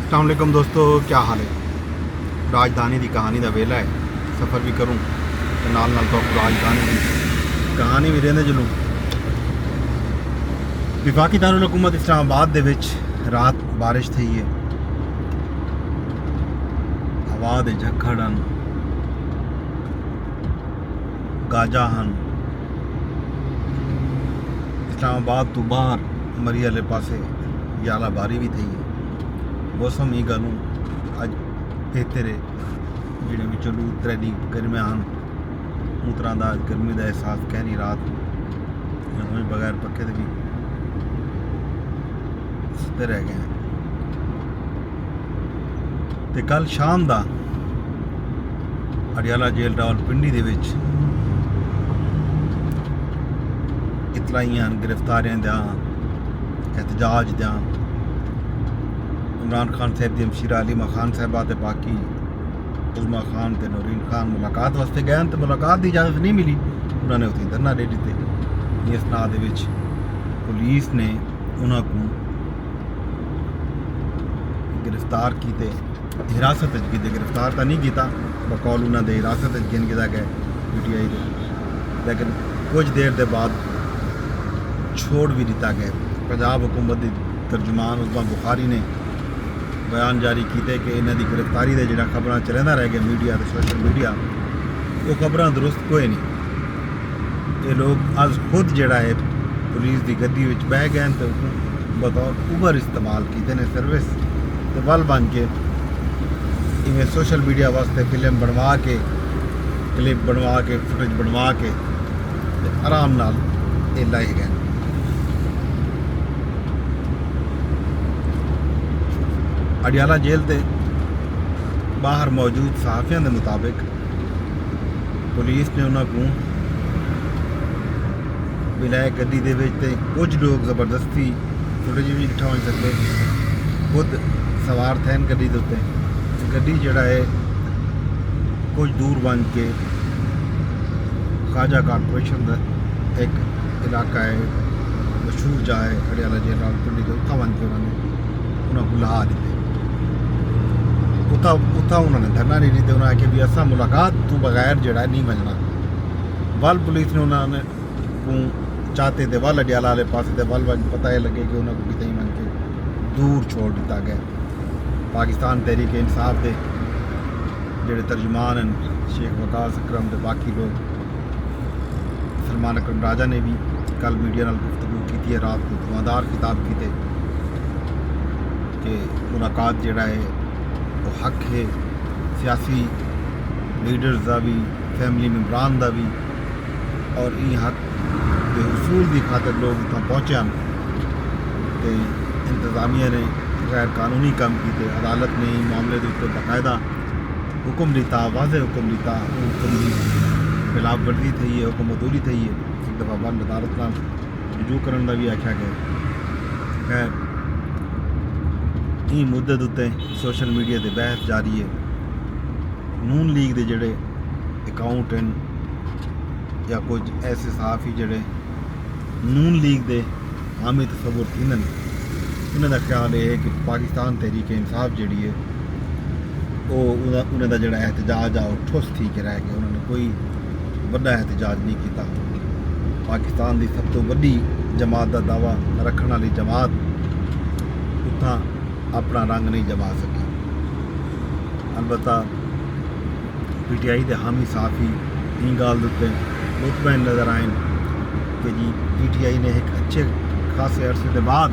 अस्सलाम वालेकुम दोस्तों, क्या हाल है। राजधानी की कहानी का वेला है। सफ़र भी करूँ तो नाल नाल तो राजधानी की कहानी भी देंदे चलूँ। विफाकी दारुल हुकूमत इस्लामाबाद दे विच रात बारिश थी है। हवा दे झक्खड़ हन, गाजा हन। इस्लामाबाद तो बाहर मरी वाले पासे याला बारी भी थी है। मौसम ही गलूँ अज बेहतर है। जिहड़े विचों लू त्रैदी गर्मियां हन उतरां दा गर्मी का एहसास कह नहीं। रात बगैर पक्खे के भी सुते रह गए हैं। ते कल शाम का अडियाला जेल रावलपिंडी दे विच इतलाइयां गिरफ्तारियां दा एहतजाज दा इमरान खान साहब की हमशीरा अलीमा खान साहबा ते बाकी उज़मा खान ते नूरीन खान मुलाकात वास्ते गए तो मुलाकात की इजाज़त नहीं मिली। उन्होंने उत्थे धरना दे दिते। इस ना दे विच पुलिस ने उन्होंने गिरफ्तार किए, हिरासत किए। गिरफ्तार तो नहीं किया, बकौल उन्होंने हिरासत गिन किया गया PTI दे, लेकिन कुछ देर के बाद छोड़ भी दिता गया। पंजाब हुकूमत की तर्जुमान उज़मा बुखारी ने बयान जारी किए कि इन्हों की गिरफ्तारी के जो खबर चलता रह गया मीडिया तो सोशल मीडिया, वो खबर दुरुस्त कोई नहीं। ये लोग अज खुद जोड़ा है पुलिस की गद्दी में बह गए तो बतौर उबर इस्तेमाल किए ने सर्विस तो वल बन के इवें सोशल मीडिया वास्ते फिल्म बनवा के, क्लिप बनवा के, फुटेज बनवा के आराम नाल ये लाए गए। अडियाला जेल के बाहर मौजूद सहाफ़ियों के मुताबिक पुलिस ने उन्होंने विलायक गद्दी दे विच ते कुछ लोग जबरदस्ती फुटेज भी दिखा हो सकते खुद सवार थे गड्डी के उत्ते। गड्डी जड़ा है कुछ दूर बन के खाजा कारपोरेशन का एक इलाका है, मशहूर जा है अडियाला जेल रावलपिंडी के, उत्था बन के उन्होंने बुला दिते। उत्था उन्होंने धरना नहीं दिते। उन्होंने आख्या भी असा मुलाकात तू बगैर जड़ा नहीं मनना। वल पुलिस ने उन्होंने को चाहते थे वल अडियाला वाले पास वल पता ही लगे कि उन्होंने कितने ही मन के दूर छोड़ दिता गया। पाकिस्तान तहरीक इंसाफ के जोड़े तर्जुमान हैं शेख वकास अकरम के बाकी लोग, सलमान अकरम राजा ने भी कल मीडिया नाल गुफ्तगू की है। रात को धुआंधार खिताब किए कि मुलाकात जोड़ा है वो हक है सियासी लीडर्स का भी, फैमिली मैंबरान का भी, और ये हक के उसूल की खातर लोग उतना पहुँचे हैं। तो इंतजामिया ने गैर कानूनी काम किए। अदालत ने इस मामले के उत्ते बाकायदा हुक्म दिता, वाज़े हुक्म दिता। हुक्म की खिलाफ वर्जी थी है, हुक्म अदूरी थी है। एक दफ़ा वन अदालत नाल रुजू करने का भी आख्या गया। खैर ई मुद्दत उत्ते सोशल मीडिया से बहस जारी है। नून लीग के जोड़े अकाउंट हैं या कुछ ऐसे सहाफ़ी जोड़े नून लीग के हामी तसव्वुर थीन, उन्होंने ख्याल ये है कि पाकिस्तान तहरीक इंसाफ जी है वो उन्होंने का जोड़ा एहतजाज आ ठुस थी के रह गया। उन्होंने कोई बड़ा एहतजाज नहीं किया। पाकिस्तान की सब तो वड्डी जमात का दावा रखने वाली जमात उतना अपना रंग नहीं जमा सकी। अलबत्ता PTI के हामी सहाफ़ी ई गाल उत्ते मुतमईन नज़र आए कि जी PTI ने एक अच्छे खासे अरसे के बाद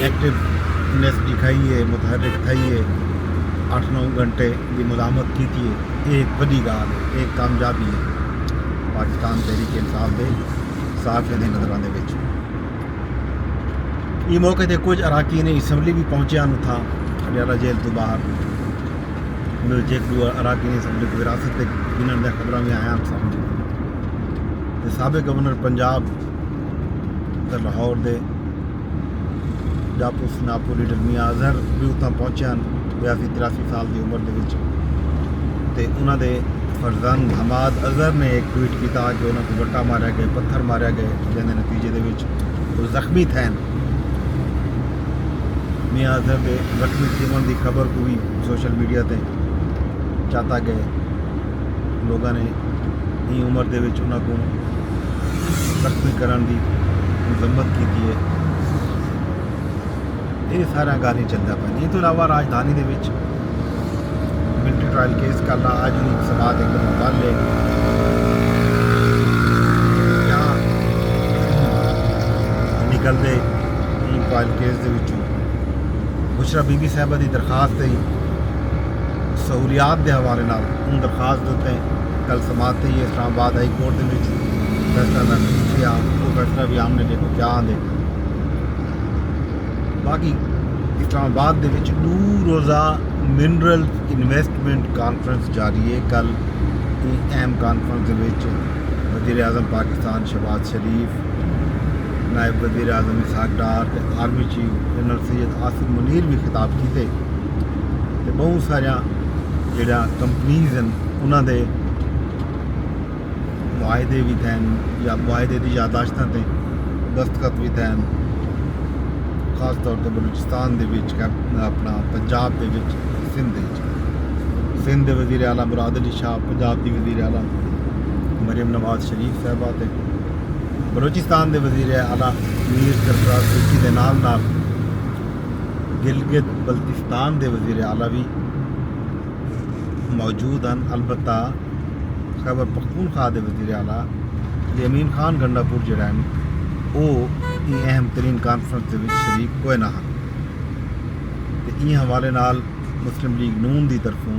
एक्टिवनेस दिखाई है, मुतहरिक थी है, 8-9 घंटे की मुजामत की थी। एक बड़ी गाल है, एक कामयाबी है पाकिस्तान तहरीक इंसाफ के सहाफ़ियों के नज़रों के विच। इस मौके पर कुछ अराकीन असैम्बली भी पहुँचे हैं था अडियाला जेल तो बाहर। उन्होंने एक दो अराकीन असैम्बली को विरासत गिनने खबर भी आया सामने। साबिक गवर्नर पंजाब ते लाहौर के जापूस नापो लीडर मियाँ अजहर भी उत्थां पहुँचे हैं 82-83 साल की उम्र के। उन्होंने फरजंद हमाद अजहर ने एक ट्वीट किया कि उन्होंने वट्टा मारे गए, पत्थर मारे गए, जिसके नतीजे वो जख्मी थे। मियाँ अजहर के जख्मी थीवन की खबर को भी सोशल मीडिया ते चाहता गए लोगों ने ई उम्र दे विच उन्हां को जख्मी करन दी मजम्मत की है। ये सारा गाल ही चलता पाया। इस तो इलावा राजधानी दे विच मिलिट्री ट्रायल केस करना अज भी समाज एकदम बल है। निकलते ट्रायल केस के विचों बुशरा बीबी साहबा की दरखास्त ही सहूलियात के हवाले नाल उन दरखास्त के उत्ते कल समात ही इस्लामाबाद हाई कोर्ट के फैसला लिया। वो फैसला भी आमने देखो क्या आंदे। बाकी इस्लामाबाद के विच 2 रोज़ा मिनरल इन्वेस्टमेंट कॉन्फ्रेंस जारी है। कल अहम कॉन्फ्रेंस के विच वज़ीर आज़म पाकिस्तान शहबाज शरीफ, नायब वज़ीर आज़म Ishaq Dar, army chief general Syed Asif Munir भी खिताब किए। बहुत सारिया जिहड़ा कंपनीज़ हैं उन्होंने मुआहदे भी थे या मुआहदे की यादाश्तां ते दस्तखत भी थे। खास तौर पर बलूचिस्तान के अपना पंजाब के सिंध के वज़ीर आला मुराद अली शाह, पंजाब की वज़ीर आला मरियम नवाज शरीफ साहबा ते बलूचिस्तान के वज़ीर आला मीर सरफराज तुर्की के नाल गिलगित बल्तिस्तान के वज़ीर आला भी मौजूद हैं। अलबत्ता खैबर पख्तूनख्वा के वज़ीर आला यमीन खान गंडापुर जिहड़ा है वो अहम तरीन कॉन्फ्रेंस के शरीक कोई ना हैं। इ हवाले नाल मुस्लिम लीग नून की तरफों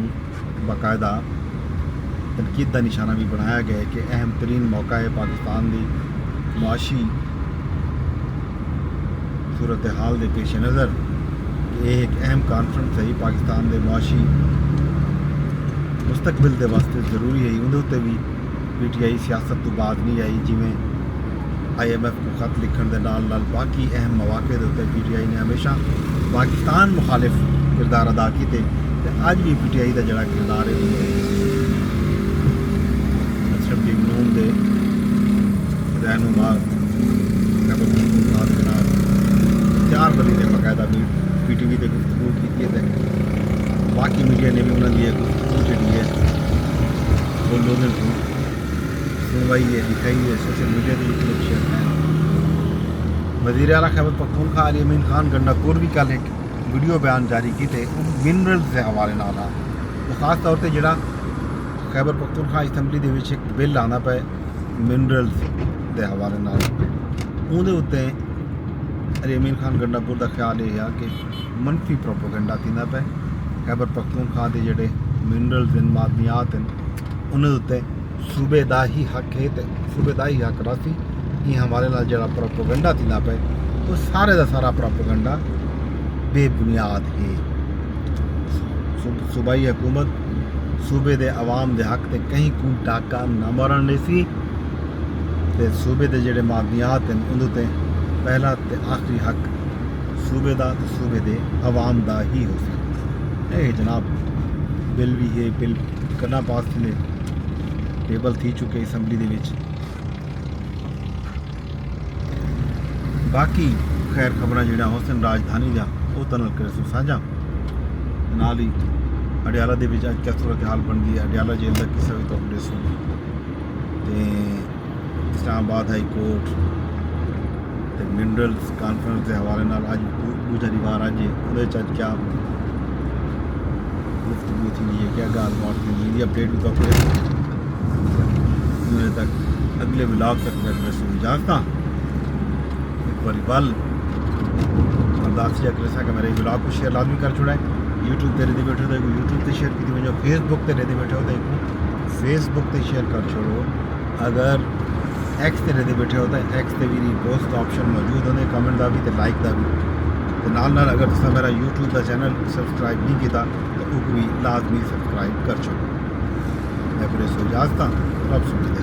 बाकायदा तनकीद का निशाना भी बनाया गया कि अहम तरीन मौका है पाकिस्तान की मुआशी सूरत हाल के पेश नज़र कि यह एक अहम कॉन्फ्रेंस है पाकिस्तान के मुआशी मुस्तकबिल के वास्ते जरूरी है। उहदे उत्ते भी PTI सियासत तो बाज नहीं आई। जिमें IMF को खत लिखण के नाल बाकी अहम मौके के उत्ते PTI ने हमेशा पाकिस्तान मुखालिफ किरदार अदा किए। अज भी PTI का जोड़ा किरदार है मुस्लिम लीग नून के रहनुमा चार बली ने बाकायदा भी PTV से गुफ्तगू की है। बाकी मीडिया ने भी उन्होंने गुफ्तगू जी है वो लोगों को सुनवाई है, दिखाई है, सोशल मीडिया के क्लिप शेयर है। वज़ीर आला खैबर पख्तूनख्वा अली यमीन खान गंडापुर भी कल एक वीडियो बयान जारी किए मिनरल्स के हवाले नाल। तो खास तौर पर जोड़ा खैबर पख्तूनख्वा असैंबली के एक बिल आना पे मिनरल्स के हवाले नाल उहदे उत्ते अली यमीन खान गंडापुर का ख्याल यह है कि मनफी प्रोपोगंडा थींदा पे खैबर पख्तूनख्वा के जोड़े मिनरल्स मादनियात हैं उन्होंने उत्ते सूबे का ही हक है। तो सूबे का ही हक रासी ये हमारे नाल जो प्रोपोगंडा थींदा पे वो सारे का सारा प्रोपोगंडा बेबुनियाद है। सूबाई हुकूमत सूबे के आवाम के हक से कहीं कोई टाका न मारन दी सी। ते सूबे के जोड़े मादनियात हैं उन्होंने पहला तो आखिरी हक सूबे का तो सूबे के आवाम का ही हो सी। जनाब बिल भी है, बिल करना पास थे टेबल थी चुके असैंबली के विच। बाकी खैर खबर जो हुसन राजधानी का वो तनल कर साझा नाल ही अडियाला के अज क्या सूरत हाल बनती है। अडियाला जेल का किस्सा भी तो दसो। Islamabad high court minerals conference के हवाले नाल अज दूसरी बार अज वो क्या गुफ्तगू थी है, क्या गाल बात थी, अपडेट भी तो तक अगले ब्लॉग तक मैं इजाजत एक बार बल अरदास अग्रेसा का मेरे ब्लॉग को शेयर लाजमी कर छोड़ा है। यूट्यूब पर रहते बैठे हो यूट्यूब पर शेयर की वजह, फेसबुक पर रहते बैठे हो फेसबुक पर शेयर कर छोड़ो। अगर एक्स पर रहते बैठे हो एक्स पर भी पोस्ट ऑप्शन मौजूद होंगे कमेंट का भी तो लाइक का भी। तो नाल अगर तुम मेरा यूट्यूब का चैनल सबसक्राइब नहीं किया तो वो भी लाजमी सबसक्राइब कर छोड़ो। मैं पूरे सो इजाजत रब सुनते